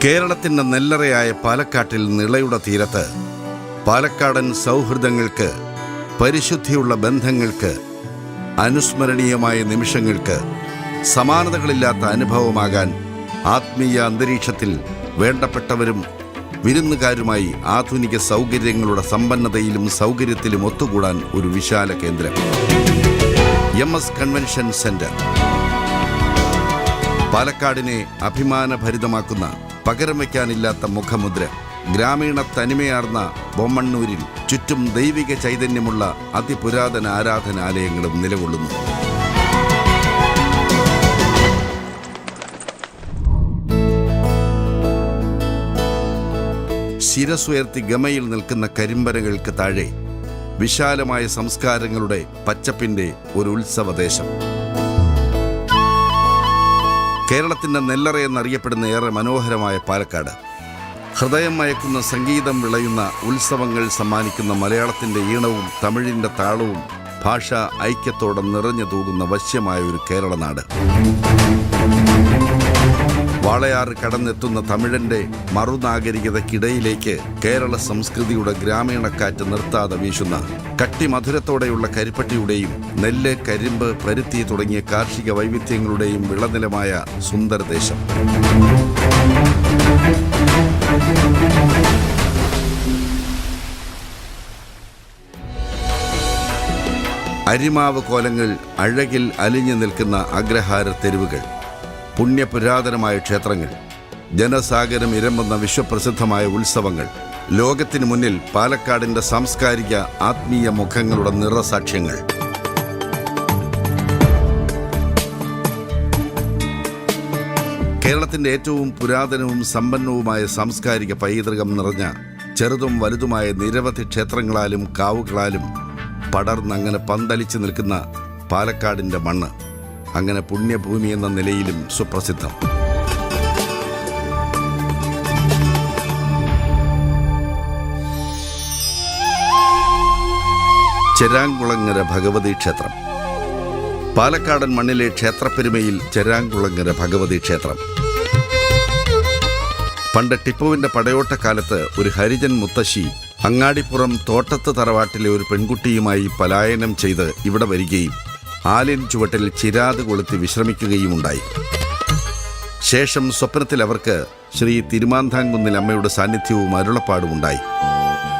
കേരളത്തിൻ്റെ നെല്ലറയായ പാലക്കാട്ടിൽ നിളയുടെ തീരത്ത് പാലക്കാടൻ സൗഹൃദങ്ങൾക്ക്, പരിശുദ്ധിയുള്ള ബന്ധങ്ങൾക്ക്, അനുസ്മരണീയമായ നിമിഷങ്ങൾക്ക് സമാനതകളില്ലാത്ത അനുഭവമാകാൻ ആത്മീയ അന്തരീക്ഷത്തിൽ വേണ്ടപ്പെട്ടവരും വിരുന്നുകാരുമായി ആധുനിക സൗകര്യങ്ങളുടെ സമ്പന്നതയിലും സൗകര്യത്തിലും ഒത്തുകൂടാൻ ഒരു വിശാല കേന്ദ്രം. MS കൺവെൻഷൻ സെന്റർ പാലക്കാടിനെ അഭിമാനഭരിതമാക്കുന്ന, പകരം വയ്ക്കാനില്ലാത്ത മുഖമുദ്ര. ഗ്രാമീണ തനിമയാർന്ന ബൊമ്മണ്ണൂരിൽ ചുറ്റും ദൈവിക ചൈതന്യമുള്ള അതിപുരാതന ആരാധനാലയങ്ങളും നിലകൊള്ളുന്നു. ശിരസുയർത്തി ഗമയിൽ നിൽക്കുന്ന കരിമ്പനകൾക്ക് താഴെ വിശാലമായ സംസ്കാരങ്ങളുടെ പച്ചപ്പിന്റെ ഒരു ഉത്സവദേശം. കേരളത്തിൻ്റെ നെല്ലറ എന്നറിയപ്പെടുന്ന ഏറെ മനോഹരമായ പാലക്കാട്, ഹൃദയം മയക്കുന്ന സംഗീതം വിളയുന്ന ഉത്സവങ്ങൾ സമ്മാനിക്കുന്ന മലയാളത്തിൻ്റെ ഈണവും തമിഴിൻ്റെ താളവും ഭാഷാ ഐക്യത്തോടെ നിറഞ്ഞു തൂകുന്ന വശ്യമായ ഒരു കേരളനാട്. വാളയാറ് കടന്നെത്തുന്ന തമിഴൻ്റെ മറുനാഗരികതയ്ക്കിടയിലേക്ക് കേരള സംസ്കൃതിയുടെ ഗ്രാമീണക്കാറ്റ് നിർത്താതെ വീശുന്ന, കട്ടിമധുരത്തോടെയുള്ള കരിപ്പട്ടിയുടെയും നെല്ല്, കരിമ്പ്, പരുത്തി തുടങ്ങിയ കാർഷിക വൈവിധ്യങ്ങളുടെയും വിളനിലമായ സുന്ദരദേശം. അരിമാവ് കോലങ്ങൾ, അഴകിൽ അലിഞ്ഞു നിൽക്കുന്ന അഗ്രഹാര തെരുവുകൾ, പുണ്യപുരാതനമായ ക്ഷേത്രങ്ങൾ, ജനസാഗരം ഇരമ്പുന്ന വിശ്വപ്രസിദ്ധമായ ഉത്സവങ്ങൾ, ലോകത്തിനു മുന്നിൽ പാലക്കാടിൻ്റെ സാംസ്കാരിക ആത്മീയ മുഖങ്ങളുടെ നിറസാക്ഷ്യങ്ങൾ. കേരളത്തിൻ്റെ ഏറ്റവും പുരാതനവും സമ്പന്നവുമായ സാംസ്കാരിക പൈതൃകം നിറഞ്ഞ ചെറുതും വലുതുമായ നിരവധി ക്ഷേത്രങ്ങളാലും കാവുകളാലും പടർന്നങ്ങനെ പന്തലിച്ചു നിൽക്കുന്ന പാലക്കാടിൻ്റെ മണ്ണ് അങ്ങനെ പുണ്യഭൂമി എന്ന നിലയിലും സുപ്രസിദ്ധം. ചെരാംകുളങ്ങര ഭഗവതി ക്ഷേത്രം. പാലക്കാടൻ മണ്ണിലെ ക്ഷേത്രപ്പെരുമയിൽ ചെരാംകുളങ്ങര ഭഗവതി ക്ഷേത്രം. പണ്ട് ടിപ്പുവിൻ്റെ പടയോട്ടക്കാലത്ത് ഒരു ഹരിജൻ മുത്തശ്ശി അങ്ങാടിപ്പുറം തോട്ടത്ത് തറവാട്ടിലെ ഒരു പെൺകുട്ടിയുമായി പലായനം ചെയ്ത് ഇവിടെ വരികയും ആലിൻ ചുവട്ടിൽ ചിരാത് കൊളുത്തി വിശ്രമിക്കുകയുമുണ്ടായി. ശേഷം സ്വപ്നത്തിൽ അവർക്ക് ശ്രീ തിരുമാന്താംകുന്നിൽ അമ്മയുടെ സാന്നിധ്യവും അരുളപ്പാടുമുണ്ടായി.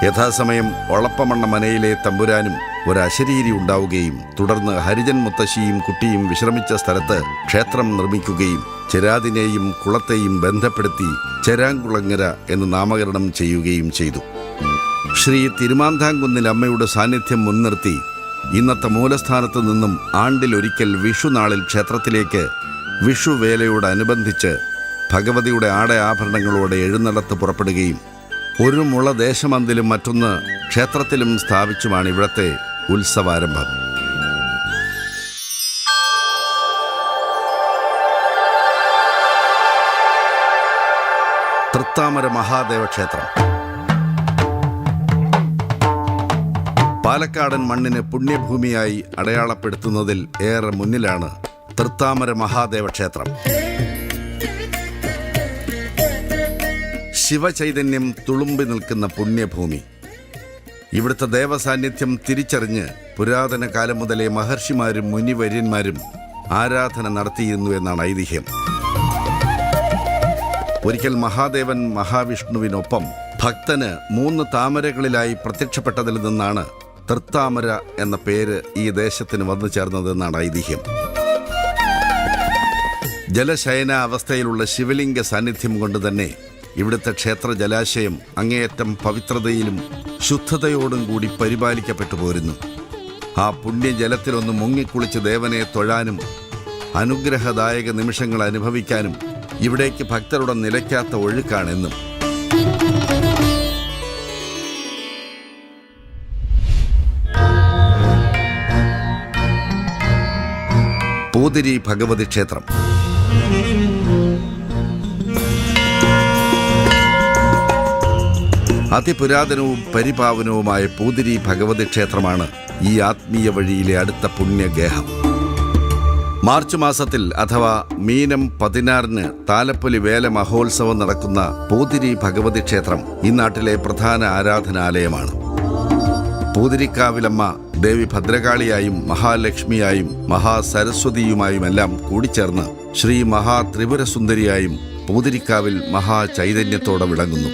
യഥാസമയം ഒളപ്പമണ്ണ മനയിലെ തമ്പുരാനും ഒരശരീരി ഉണ്ടാവുകയും തുടർന്ന് ഹരിജൻ മുത്തശ്ശിയും കുട്ടിയും വിശ്രമിച്ച സ്ഥലത്ത് ക്ഷേത്രം നിർമ്മിക്കുകയും ചിരാതിനെയും കുളത്തെയും ബന്ധപ്പെടുത്തി ചെരാംകുളങ്ങര എന്ന് നാമകരണം ചെയ്യുകയും ചെയ്തു. ശ്രീ തിരുമാന്താംകുന്നിൽ അമ്മയുടെ സാന്നിധ്യം മുൻനിർത്തി ഇന്നത്തെ മൂലസ്ഥാനത്ത് നിന്നും ആണ്ടിലൊരിക്കൽ വിഷുനാളിൽ ക്ഷേത്രത്തിലേക്ക് വിഷുവേലയോടനുബന്ധിച്ച് ഭഗവതിയുടെ ആടയാഭരണങ്ങളോടെ എഴുന്നള്ളത്ത് പുറപ്പെടുകയും ഒരു മുള ദേശമന്തിലും മറ്റൊന്ന് ക്ഷേത്രത്തിലും സ്ഥാപിച്ചുമാണ് ഇവിടത്തെ ഉത്സവാരംഭം. തൃത്താമര മഹാദേവ ക്ഷേത്രം. പാലക്കാടൻ മണ്ണിനെ പുണ്യഭൂമിയായി അടയാളപ്പെടുത്തുന്നതിൽ ഏറെ മുന്നിലാണ് തൃത്താമര മഹാദേവ ക്ഷേത്രം. ശിവചൈതന്യം തുളുമ്പി നിൽക്കുന്ന പുണ്യഭൂമി. ഇവിടുത്തെ ദേവസാന്നിധ്യം തിരിച്ചറിഞ്ഞ് പുരാതന കാലം മുതലേ മഹർഷിമാരും മുനിവര്യന്മാരും ആരാധന നടത്തിയിരുന്നു എന്നാണ് ഐതിഹ്യം. ഒരിക്കൽ മഹാദേവൻ മഹാവിഷ്ണുവിനൊപ്പം ഭക്തന് 3 താമരകളിലായി പ്രത്യക്ഷപ്പെട്ടതിൽ നിന്നാണ് തൃത്താമര എന്ന പേര് ഈ ദേശത്തിന് വന്നു ചേർന്നതെന്നാണ് ഐതിഹ്യം. ജലശയന അവസ്ഥയിലുള്ള ശിവലിംഗ സാന്നിധ്യം കൊണ്ട് തന്നെ ഇവിടുത്തെ ക്ഷേത്ര ജലാശയം അങ്ങേയറ്റം പവിത്രതയിലും ശുദ്ധതയോടും കൂടി പരിപാലിക്കപ്പെട്ടു പോരുന്നു. ആ പുണ്യജലത്തിലൊന്ന് മുങ്ങിക്കുളിച്ച് ദേവനെ തൊഴാനും അനുഗ്രഹദായക നിമിഷങ്ങൾ അനുഭവിക്കാനും ഇവിടേക്ക് ഭക്തരുടെ നിലയ്ക്കാത്ത ഒഴുക്കാണെന്നും. പൂതിരി ഭഗവതി ക്ഷേത്രം. അതിപുരാതനവും പരിപാവനവുമായ പൂതിരി ഭഗവതി ക്ഷേത്രമാണ് ഈ ആത്മീയ വഴിയിലെ അടുത്ത പുണ്യഗേഹം. മാർച്ച് മാസത്തിൽ അഥവാ മീനം 16-ന് താലപ്പൊലി വേല മഹോത്സവം നടക്കുന്ന പൂതിരി ഭഗവതി ക്ഷേത്രം ഈ നാട്ടിലെ പ്രധാന ആരാധനാലയമാണ്. പൂതിരിക്കാവിലമ്മ ദേവി ഭദ്രകാളിയായും മഹാലക്ഷ്മിയായും മഹാസരസ്വതിയുമായുമെല്ലാം കൂടിച്ചേർന്ന് ശ്രീ മഹാത്രിപുരസുന്ദരിയായും പൂതിരിക്കാവിൽ മഹാചൈതന്യത്തോടെ വിളങ്ങുന്നു.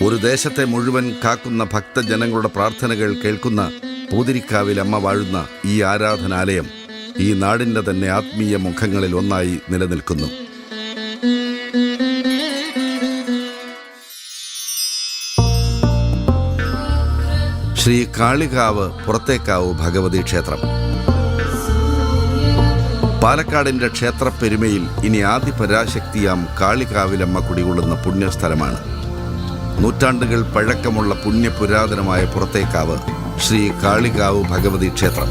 ഒരു ദേശത്തെ മുഴുവൻ കാക്കുന്ന ഭക്തജനങ്ങളുടെ പ്രാർത്ഥനകൾ കേൾക്കുന്ന പൂതിരിക്കാവിൽ അമ്മ വാഴുന്ന ഈ ആരാധനാലയം ഈ നാടിൻ്റെ തന്നെ ആത്മീയ മുഖങ്ങളിൽ ഒന്നായി നിലനിൽക്കുന്നു. ശ്രീ കാളികാവ് പുറത്തേക്കാവ് ഭഗവതി ക്ഷേത്രം പാലക്കാടിൻ്റെ ക്ഷേത്രപ്പെരുമയിൽ ഇനി ആദിപരാശക്തിയാം കാളികാവിലമ്മ കുടികൊള്ളുന്ന പുണ്യസ്ഥലമാണ്. നൂറ്റാണ്ടുകൾ പഴക്കമുള്ള പുണ്യപുരാതനമായ പുറത്തേക്കാവ് ശ്രീ കാളികാവ് ഭഗവതി ക്ഷേത്രം.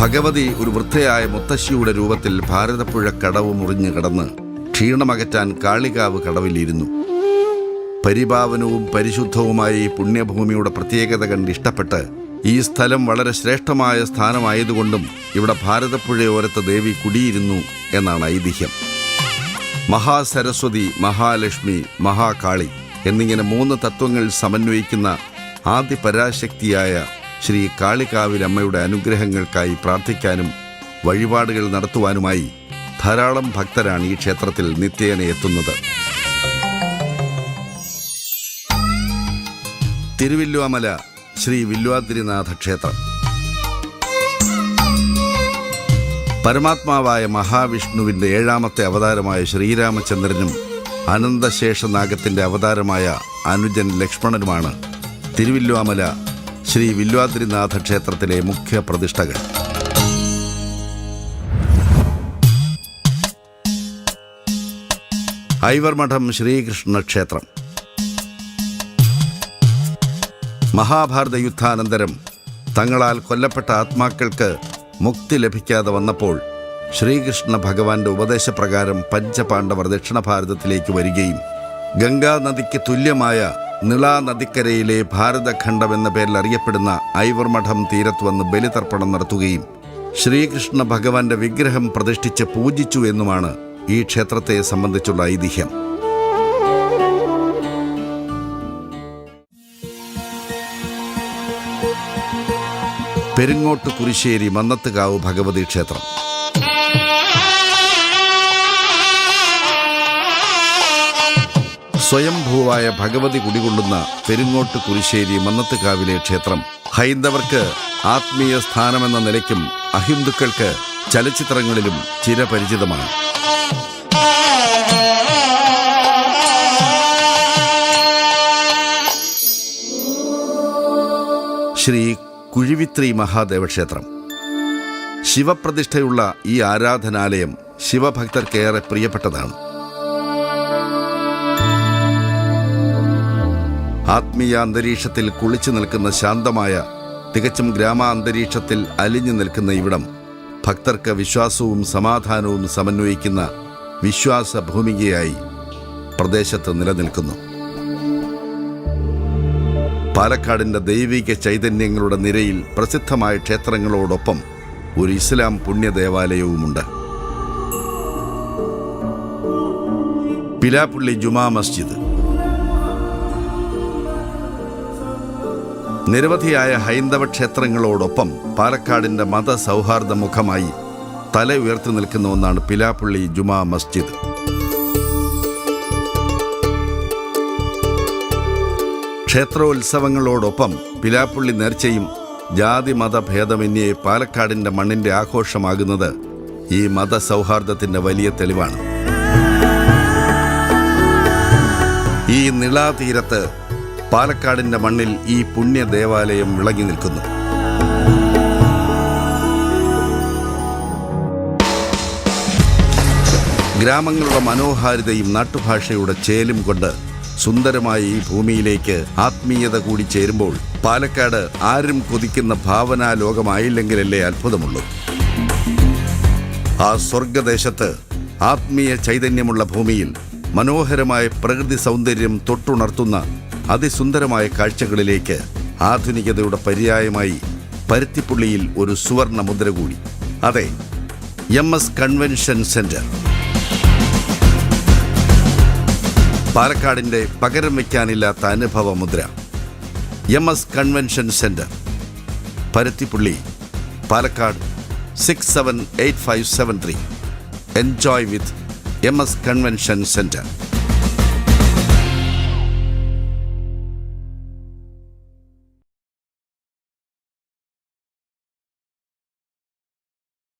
ഭഗവതി ഒരു വൃദ്ധയായ മുത്തശ്ശിയുടെ രൂപത്തിൽ ഭാരതപ്പുഴ കടവ് മുറിഞ്ഞു കിടന്ന് ക്ഷീണമകറ്റാൻ കാളികാവ് കടവിലിരുന്നു. പരിപാവനവും പരിശുദ്ധവുമായ ഈ പുണ്യഭൂമിയുടെ പ്രത്യേകത കണ്ട് ഇഷ്ടപ്പെട്ട് ഈ സ്ഥലം വളരെ ശ്രേഷ്ഠമായ സ്ഥാനമായതുകൊണ്ടും ഇവിടെ ഭാരതപ്പുഴയോരത്ത് ദേവി കുടിയിരുന്നു എന്നാണ് ഐതിഹ്യം. മഹാസരസ്വതി, മഹാലക്ഷ്മി, മഹാകാളി എന്നിങ്ങനെ 3 തത്വങ്ങൾ സമന്വയിക്കുന്ന ആദിപരാശക്തിയായ ശ്രീ കാളികാവിലമ്മയുടെ അനുഗ്രഹങ്ങൾക്കായി പ്രാർത്ഥിക്കാനും വഴിപാടുകൾ നടത്തുവാനുമായി ധാരാളം ഭക്തരാണ് ഈ ക്ഷേത്രത്തിൽ നിത്യേന എത്തുന്നത്. തിരുവില്വാമല ശ്രീ വില്വാദ്രിനാഥ ക്ഷേത്രം പരമാത്മാവായ മഹാവിഷ്ണുവിൻ്റെ 7ാമത്തെ അവതാരമായ ശ്രീരാമചന്ദ്രനും അനന്തശേഷനാഗത്തിൻ്റെ അവതാരമായ അനുജൻ ലക്ഷ്മണനുമാണ് തിരുവില്വാമല ശ്രീ വില്വാദ്രിനാഥ ക്ഷേത്രത്തിലെ മുഖ്യ പ്രതിഷ്ഠകൾ. ഐവർമഠം ശ്രീകൃഷ്ണ ക്ഷേത്രം മഹാഭാരത യുദ്ധാനന്തരം തങ്ങളാൽ കൊല്ലപ്പെട്ട ആത്മാക്കൾക്ക് മുക്തി ലഭിക്കാതെ വന്നപ്പോൾ ശ്രീകൃഷ്ണ ഭഗവാന്റെ ഉപദേശപ്രകാരം പഞ്ചപാണ്ഡവർ ദക്ഷിണ ഭാരതത്തിലേക്ക് വരികയും ഗംഗാ നദിക്ക് തുല്യമായ നിളാ നദിക്കരയിലെ ഭാരതഖണ്ഡം എന്ന പേരിൽ അറിയപ്പെടുന്ന ഐവർമഠം തീരത്ത് വന്ന് ബലിതർപ്പണം നടത്തുകയും ശ്രീകൃഷ്ണ ഭഗവാന്റെ വിഗ്രഹം പ്രതിഷ്ഠിച്ച് പൂജിച്ചു എന്നുമാണ് ഈ ക്ഷേത്രത്തെ സംബന്ധിച്ചുള്ള ഐതിഹ്യം. പെരിങ്ങോട്ട് കുരിശ്ശേരി മന്നത്തുകാവ് ഭഗവതി ക്ഷേത്രം സ്വയംഭൂവായ ഭഗവതി കുടികൊള്ളുന്ന പെരിങ്ങോട്ട് കുരിശ്ശേരി മന്നത്തുകാവിലെ ക്ഷേത്രം ഹൈന്ദവർക്ക് ആത്മീയ സ്ഥാനമെന്ന നിലയ്ക്കും അഹിന്ദുക്കൾക്ക് ചലച്ചിത്രങ്ങളിലും ചിരപരിചിതമാണ്. ശ്രീ കുഴിവിത്രി മഹാദേവ ക്ഷേത്രം ശിവപ്രതിഷ്ഠയുള്ള ഈ ആരാധനാലയം ശിവഭക്തർക്കേറെ പ്രിയപ്പെട്ടതാണ്. ആത്മീയ അന്തരീക്ഷത്തിൽ കുളിച്ചു നിൽക്കുന്ന ശാന്തമായ തികച്ചും ഗ്രാമാന്തരീക്ഷത്തിൽ അലിഞ്ഞു നിൽക്കുന്ന ഇവിടം ഭക്തർക്ക് വിശ്വാസവും സമാധാനവും സമന്വയിക്കുന്ന വിശ്വാസ ഭൂമികയായി പ്രദേശത്ത് നിലനിൽക്കുന്നു. പാലക്കാടിൻ്റെ ദൈവിക ചൈതന്യങ്ങളുടെ നിരയിൽ പ്രസിദ്ധമായ ക്ഷേത്രങ്ങളോടൊപ്പം ഒരു ഇസ്ലാം പുണ്യദേവാലയവുമുണ്ട്. പിലാപ്പള്ളി ജുമാ മസ്ജിദ് നിരവധിയായ ഹൈന്ദവ ക്ഷേത്രങ്ങളോടൊപ്പം പാലക്കാടിൻ്റെ മതസൗഹാർദ്ദ മുഖമായി തല ഉയർത്തി നിൽക്കുന്ന ഒന്നാണ് പിലാപ്പള്ളി ജുമാ മസ്ജിദ്. ക്ഷേത്രോത്സവങ്ങളോടൊപ്പം പിലാപ്പള്ളി നേർച്ചയും ജാതി മതഭേദമന്യേ പാലക്കാടിൻ്റെ മണ്ണിൻ്റെ ആഘോഷമാകുന്നത് ഈ മതസൗഹാർദ്ദത്തിൻ്റെ വലിയ തെളിവാണ്. ഈ നിളാതീരത്ത് പാലക്കാടിൻ്റെ മണ്ണിൽ ഈ പുണ്യ ദേവാലയം വിളങ്ങി നിൽക്കുന്നു. ഗ്രാമങ്ങളുടെ മനോഹാരിതയും നാട്ടുഭാഷയുടെ ചേലും കൊണ്ട് സുന്ദരമായ ഈ ഭൂമിയിലേക്ക് ആത്മീയത കൂടി ചേരുമ്പോൾ പാലക്കാട് ആരും കൊതിക്കുന്ന ഭാവനാ ലോകമായില്ലെങ്കിലല്ലേ അത്ഭുതമുള്ളൂ. ആ സ്വർഗദേശത്ത് ആത്മീയ ചൈതന്യമുള്ള ഭൂമിയിൽ മനോഹരമായ പ്രകൃതി സൗന്ദര്യം തൊട്ടുണർത്തുന്ന അതിസുന്ദരമായ കാഴ്ചകളിലേക്ക് ആധുനികതയുടെ പര്യായമായി പരുത്തിപ്പുള്ളിയിൽ ഒരു സുവർണ മുദ്ര കൂടി. അതെ, MS കൺവെൻഷൻ സെന്റർ. പാലക്കാടിൻ്റെ പകരം വയ്ക്കാനില്ലാത്ത അനുഭവ മുദ്ര. MS convention centre, Paruthippully, Palakkad 678573. Enjoy വിത്ത് MS കൺവെൻഷൻ സെന്റർ.